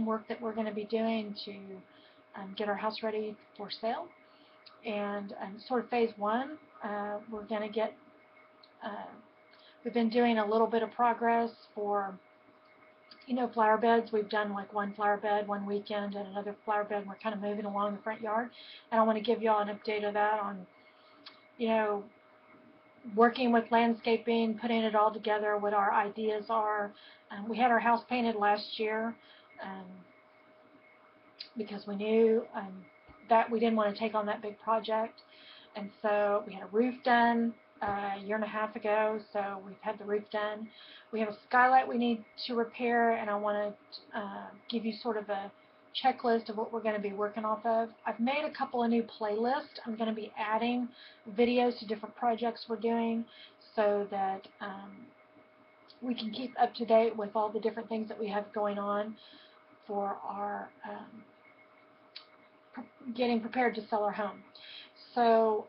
work that we're going to be doing to get our house ready for sale. And sort of phase one, we're going to get, we've been doing a little bit of progress for, you know, flower beds. We've done like one flower bed one weekend and another flower bed, and we're kind of moving along the front yard. And I want to give you all an update of that on, you know, working with landscaping, putting it all together, what our ideas are. We had our house painted last year because we knew that we didn't want to take on that big project. And so we had a roof done a year and a half ago, so we've had the roof done. We have a skylight we need to repair, and I want to give you sort of a checklist of what we're going to be working off of. I've made a couple of new playlists. I'm going to be adding videos to different projects we're doing so that we can keep up to date with all the different things that we have going on for our getting prepared to sell our home. So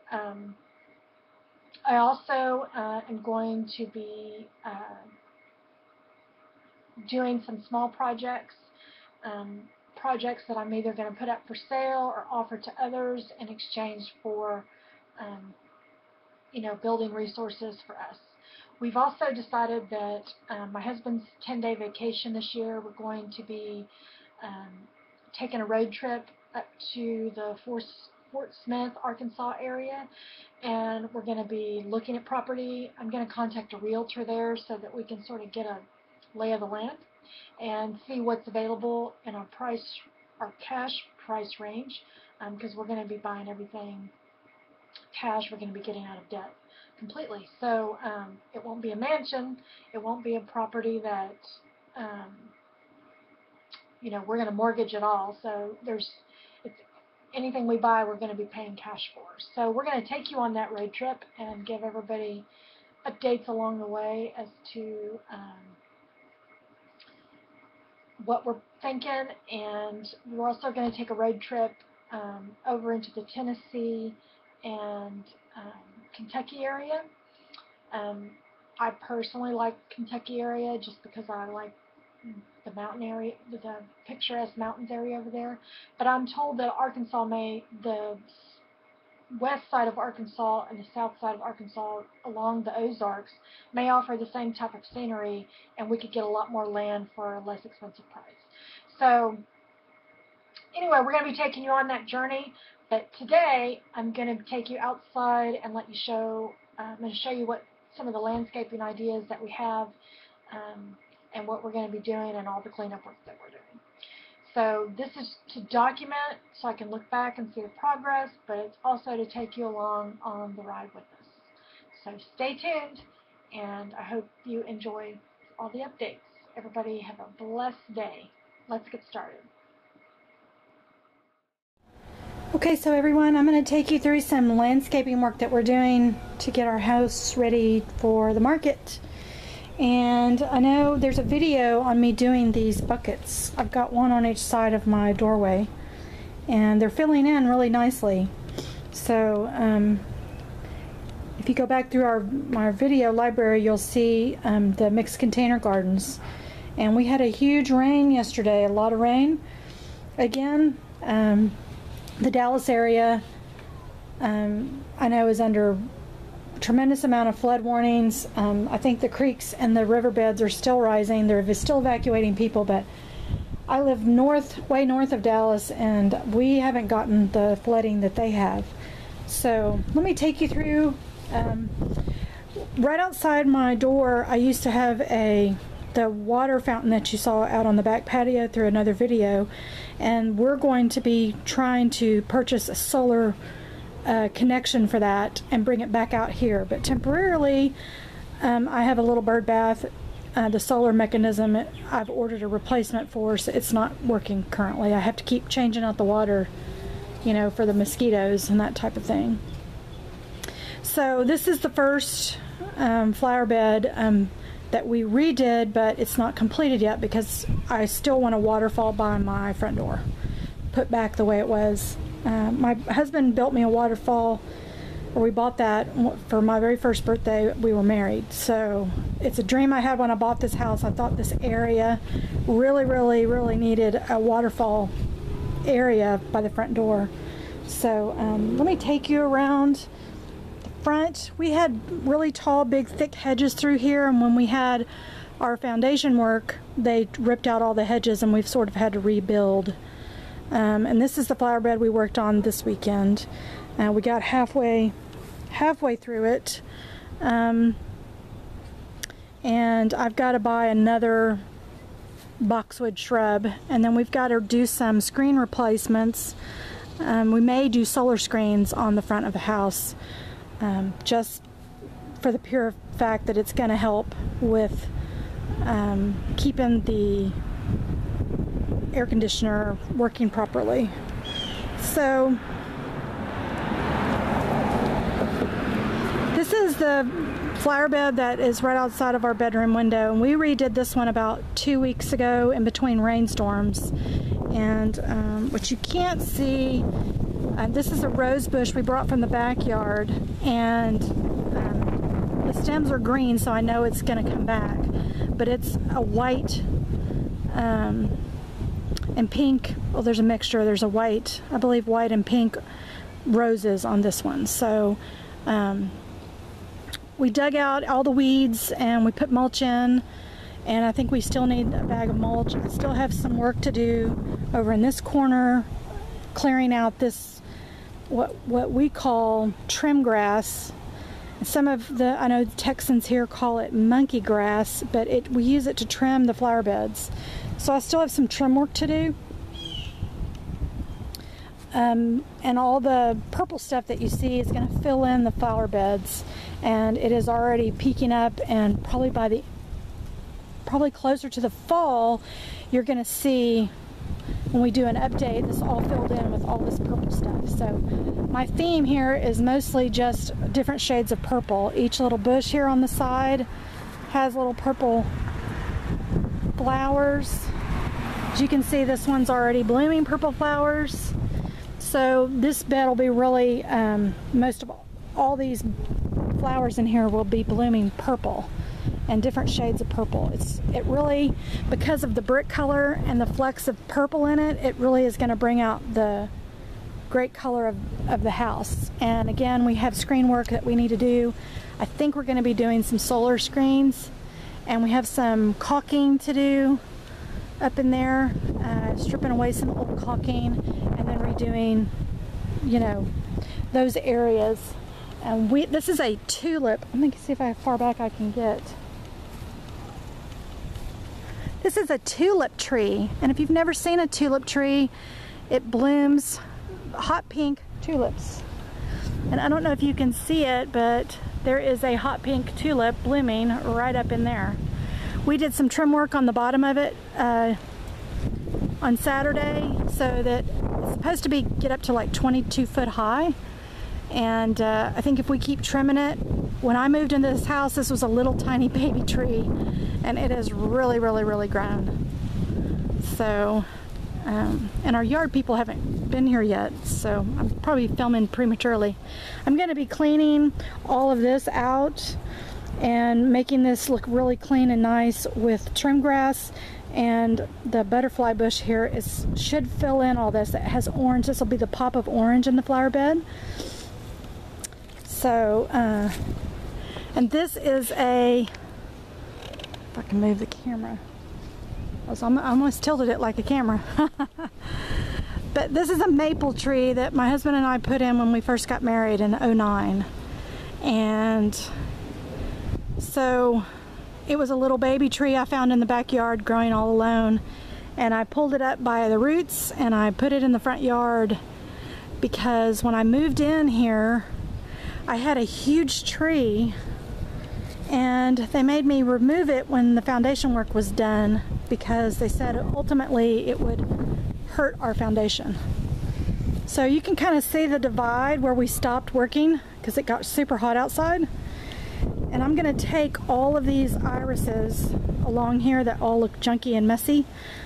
I also am going to be doing some small projects, projects that I'm either going to put up for sale or offer to others in exchange for, you know, building resources for us. We've also decided that my husband's 10-day vacation this year, we're going to be taking a road trip up to the Fort Smith, Arkansas area, and we're going to be looking at property. I'm going to contact a realtor there so that we can sort of get a lay of the land and see what's available in our cash price range, because we're going to be buying everything cash. We're going to be getting out of debt completely. So it won't be a mansion. It won't be a property that you know, we're going to mortgage it all. So anything we buy, we're going to be paying cash for. So we're going to take you on that road trip and give everybody updates along the way as to what we're thinking. And we're also going to take a road trip over into the Tennessee and Kentucky area. I personally like Kentucky area just because I like the mountain area, the picturesque mountains area over there. But I'm told that Arkansas the west side of Arkansas and the south side of Arkansas along the Ozarks may offer the same type of scenery, and we could get a lot more land for a less expensive price. So anyway, we're going to be taking you on that journey. But today I'm going to take you outside and let you I'm going to show you what some of the landscaping ideas that we have, and what we're going to be doing and all the cleanup work that we're doing. So this is to document so I can look back and see the progress, but it's also to take you along on the ride with us. So stay tuned, and I hope you enjoy all the updates. Everybody have a blessed day. Let's get started. Okay, so everyone, I'm going to take you through some landscaping work that we're doing to get our house ready for the market. And I know there's a video on me doing these buckets. I've got one on each side of my doorway, and they're filling in really nicely. So if you go back through my video library, you'll see the mixed container gardens. And we had a huge rain yesterday, a lot of rain. Again, the Dallas area I know is under tremendous amount of flood warnings. I think the creeks and the riverbeds are still rising. They're still evacuating people, but I live way north of Dallas, and we haven't gotten the flooding that they have. So let me take you through. Right outside my door, I used to have the water fountain that you saw out on the back patio through another video, and we're going to be trying to purchase a solar connection for that and bring it back out here. But temporarily, I have a little bird bath. The solar mechanism I've ordered a replacement for, so it's not working currently. I have to keep changing out the water, you know, for the mosquitoes and that type of thing. So this is the first flower bed that we redid, but it's not completed yet because I still want a waterfall by my front door put back the way it was. My husband built me a waterfall or we bought that for my very first birthday. We were married, so it's a dream I had when I bought this house. I thought this area really needed a waterfall area by the front door. So let me take you around the front. We had really tall, big, thick hedges through here, and when we had our foundation work, they ripped out all the hedges, and we've sort of had to rebuild. And this is the flower bed we worked on this weekend. We got halfway through it, and I've got to buy another boxwood shrub, and then we've got to do some screen replacements. We may do solar screens on the front of the house, just for the pure fact that it's going to help with keeping the air conditioner working properly. So this is the flower bed that is right outside of our bedroom window, and we redid this one about 2 weeks ago in between rainstorms. And what you can't see, this is a rose bush we brought from the backyard, and the stems are green, so I know it's going to come back, but it's a white and pink. Well, there's a mixture. There's a white, I believe white and pink roses on this one. So we dug out all the weeds and we put mulch in, and I think we still need a bag of mulch. I still have some work to do over in this corner, clearing out this what we call trim grass. Some of the, I know Texans here call it monkey grass, but we use it to trim the flower beds. So I still have some trim work to do. And all the purple stuff that you see is going to fill in the flower beds, and it is already peaking up, and probably closer to the fall, you're going to see, when we do an update, this all filled in with all this purple stuff. So my theme here is mostly just different shades of purple. Each little bush here on the side has little purple flowers. As you can see, this one's already blooming purple flowers. So this bed will be really, most of all these flowers in here will be blooming purple, and different shades of purple. It really, because of the brick color and the flecks of purple in it, it really is going to bring out the great color of the house. And again, we have screen work that we need to do. I think we're going to be doing some solar screens, and we have some caulking to do up in there, stripping away some old caulking and then redoing, you know, those areas. And this is a tulip. Let me see if how far back I can get. This is a tulip tree, and if you've never seen a tulip tree, it blooms hot pink tulips. And I don't know if you can see it, but there is a hot pink tulip blooming right up in there. We did some trim work on the bottom of it on Saturday, so that it's supposed to get up to like 22 foot high. And I think if we keep trimming it, when I moved into this house, this was a little tiny baby tree, and it has really grown. So, and our yard people haven't been here yet, so I'm probably filming prematurely. I'm going to be cleaning all of this out and making this look really clean and nice with trim grass. And the butterfly bush here should fill in all this. It has orange. This will be the pop of orange in the flower bed. So, and this is if I can move the camera. I almost tilted it like a camera. But this is a maple tree that my husband and I put in when we first got married in '09. And so it was a little baby tree I found in the backyard growing all alone. And I pulled it up by the roots and I put it in the front yard, because when I moved in here, I had a huge tree, and they made me remove it when the foundation work was done, because they said ultimately it would hurt our foundation. So you can kind of see the divide where we stopped working because it got super hot outside. And I'm going to take all of these irises along here that all look junky and messy.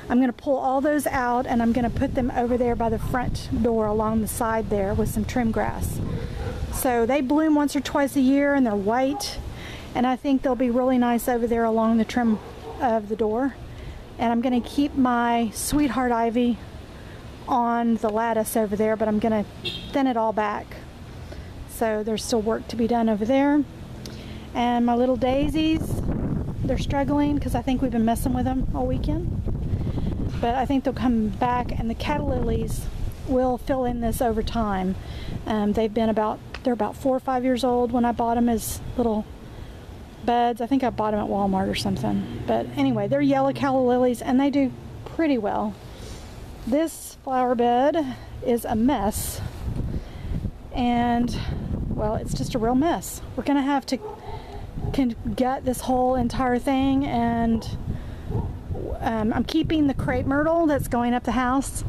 I'm going to pull all those out, and I'm going to put them over there by the front door along the side there with some trim grass. So they bloom once or twice a year, and they're white, and I think they'll be really nice over there along the trim of the door. And I'm going to keep my sweetheart ivy on the lattice over there, but I'm going to thin it all back. So there's still work to be done over there. And my little daisies, they're struggling because I think we've been messing with them all weekend. But I think they'll come back, and the cattlilies will fill in this over time. They're about 4 or 5 years old when I bought them as little buds. I think I bought them at Walmart or something. But anyway, they're yellow calla lilies, and they do pretty well. This flower bed is a mess, and well, it's just a real mess. We're gonna have to gut this whole entire thing, and I'm keeping the crepe myrtle that's going up the house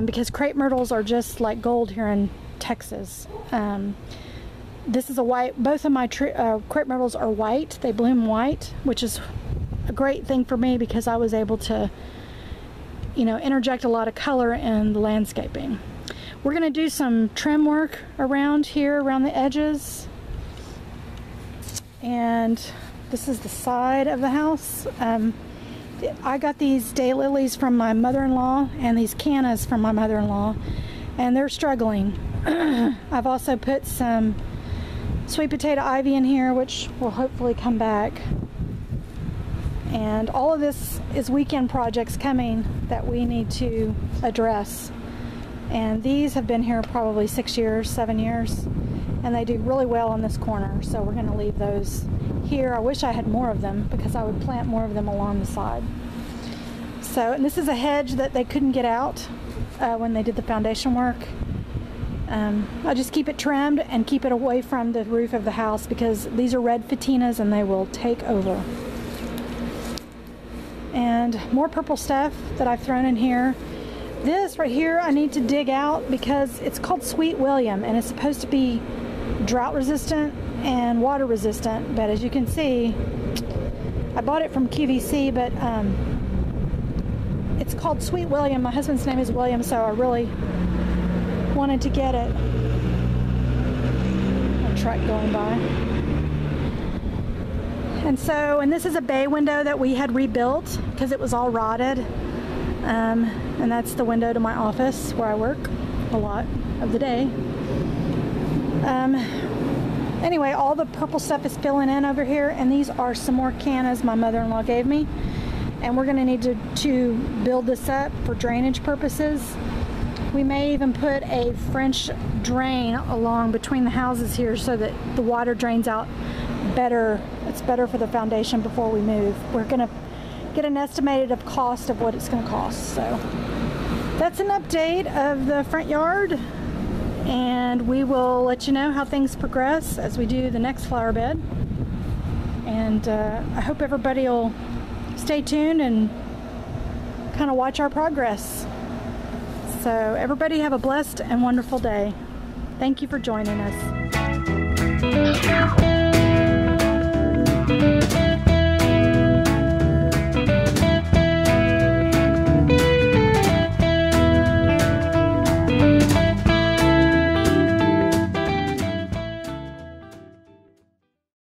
because crepe myrtles are just like gold here in Texas. This is a white, both of my crepe myrtles are white. They bloom white, which is a great thing for me because I was able to, you know, interject a lot of color in the landscaping. We're going to do some trim work around here, around the edges. And this is the side of the house. I got these daylilies from my mother-in-law and these cannas from my mother-in-law, and they're struggling. I've also put some sweet potato ivy in here, which will hopefully come back. And all of this is weekend projects coming that we need to address. And these have been here probably 6 years, 7 years, and they do really well in this corner. So we're going to leave those here. I wish I had more of them because I would plant more of them along the side. So, and this is a hedge that they couldn't get out when they did the foundation work. I just keep it trimmed and keep it away from the roof of the house because these are red phatinas and they will take over. And more purple stuff that I've thrown in here. This right here I need to dig out because it's called Sweet William, and it's supposed to be drought resistant and water resistant, but as you can see, I bought it from QVC, but it's called Sweet William. My husband's name is William, so I really wanted to get it. A truck going by. And this is a bay window that we had rebuilt because it was all rotted. And that's the window to my office where I work a lot of the day. Anyway, all the purple stuff is filling in over here, and these are some more cannas my mother-in-law gave me. And we're going to need to build this up for drainage purposes. We may even put a French drain along between the houses here so that the water drains out better. It's better for the foundation before we move. We're going to get an estimated cost of what it's going to cost. So that's an update of the front yard, and we will let you know how things progress as we do the next flower bed. And I hope everybody will stay tuned and kind of watch our progress. So everybody have a blessed and wonderful day. Thank you for joining us.